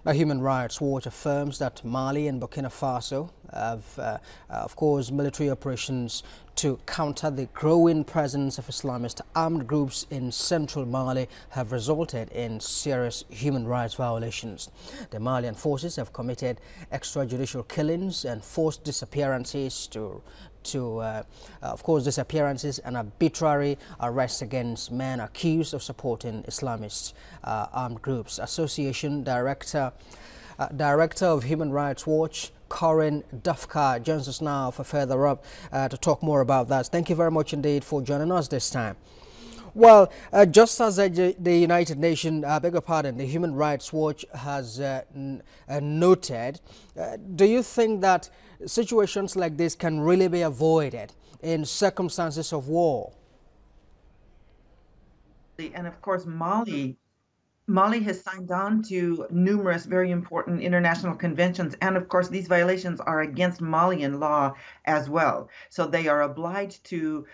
Now, Human Rights Watch affirms that Mali and Burkina Faso have, of course, military operations to counter the growing presence of Islamist armed groups in central Mali have resulted in serious human rights violations. The Malian forces have committed extrajudicial killings and forced disappearances of course, disappearances and arbitrary arrests against men accused of supporting Islamist armed groups. Association Director of Human Rights Watch, Corrine Dufka, joins us now for further up to talk more about that. Thank you very much indeed for joining us this time. Well, just as the United Nations, beg your pardon, the Human Rights Watch has noted, do you think that situations like this can really be avoided in circumstances of war? And of course, Mali has signed on to numerous very important international conventions. And of course, these violations are against Malian law as well. So they are obliged to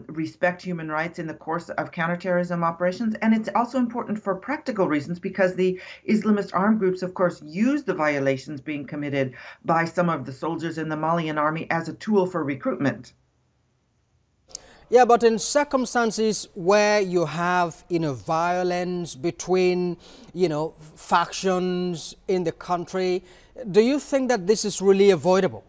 respect human rights in the course of counterterrorism operations. And it's also important for practical reasons because the Islamist armed groups, of course, use the violations being committed by some of the soldiers in the Malian army as a tool for recruitment. Yeah, but in circumstances where you have, violence between, factions in the country, do you think that this is really avoidable?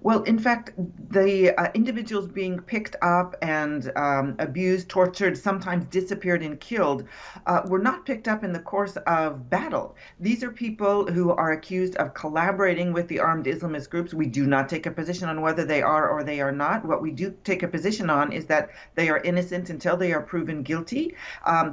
Well, in fact, the individuals being picked up and abused, tortured, sometimes disappeared and killed were not picked up in the course of battle. These are people who are accused of collaborating with the armed Islamist groups. We do not take a position on whether they are or they are not. What we do take a position on is that they are innocent until they are proven guilty.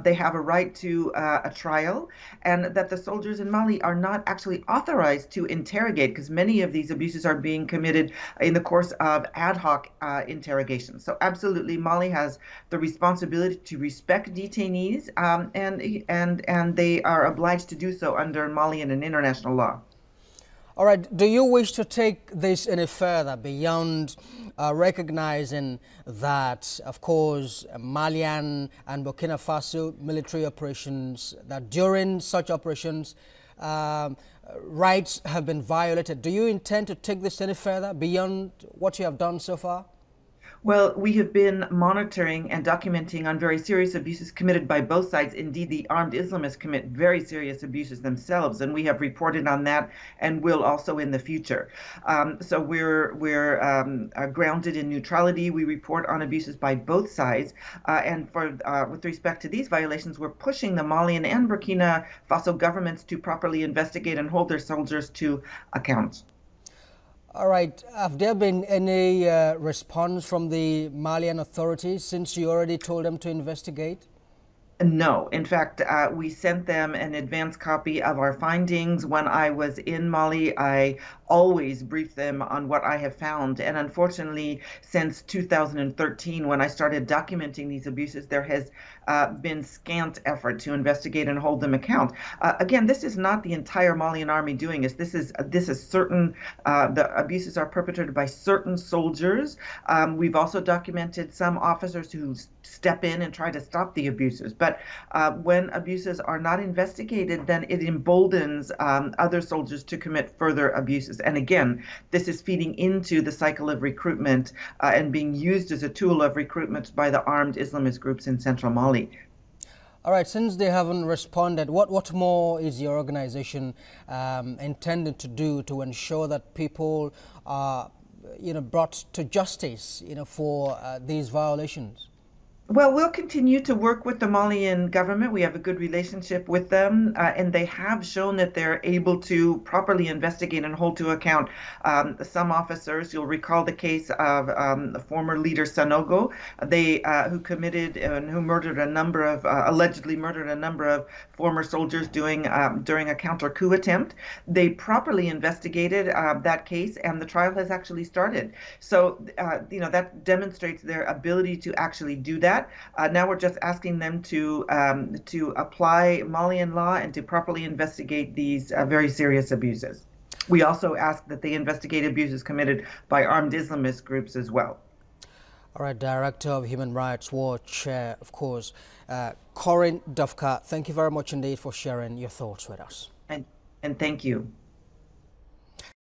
They have a right to a trial, and that the soldiers in Mali are not actually authorized to interrogate because many of these abuses are being committed in the course of ad hoc interrogations. So absolutely, Mali has the responsibility to respect detainees, and they are obliged to do so under Malian and international law. All right. Do you wish to take this any further beyond recognizing that, of course, Malian and Burkina Faso military operations, that during such operations, rights have been violated? Do you intend to take this any further beyond what you have done so far? Well, we have been monitoring and documenting on very serious abuses committed by both sides. Indeed, the armed Islamists commit very serious abuses themselves, and we have reported on that and will also in the future. So we're grounded in neutrality. We report on abuses by both sides, and with respect to these violations, we're pushing the Malian and Burkina Faso governments to properly investigate and hold their soldiers to account. All right. Have there been any response from the Malian authorities since you already told them to investigate? No. In fact, we sent them an advance copy of our findings. When I was in Mali, I always brief them on what I have found. And unfortunately, since 2013, when I started documenting these abuses, there has been scant effort to investigate and hold them account. Again, this is not the entire Malian army doing this. This is certain, the abuses are perpetrated by certain soldiers. We've also documented some officers who step in and try to stop the abuses. But when abuses are not investigated, then it emboldens other soldiers to commit further abuses. And again, this is feeding into the cycle of recruitment and being used as a tool of recruitment by the armed Islamist groups in central Mali. All right, since they haven't responded, what more is your organization intended to do to ensure that people are, brought to justice, for these violations? Well, we'll continue to work with the Malian government. We have a good relationship with them, and they have shown that they're able to properly investigate and hold to account some officers. You'll recall the case of the former leader Sanogo, who committed and who murdered a number of, allegedly murdered a number of former soldiers during a counter coup attempt. They properly investigated that case, and the trial has actually started. So, that demonstrates their ability to actually do that. Now we're just asking them to apply Malian law and to properly investigate these very serious abuses. We also ask that they investigate abuses committed by armed Islamist groups as well. All right, Director of Human Rights Watch, of course, Corrine Dufka, thank you very much indeed for sharing your thoughts with us. And And thank you.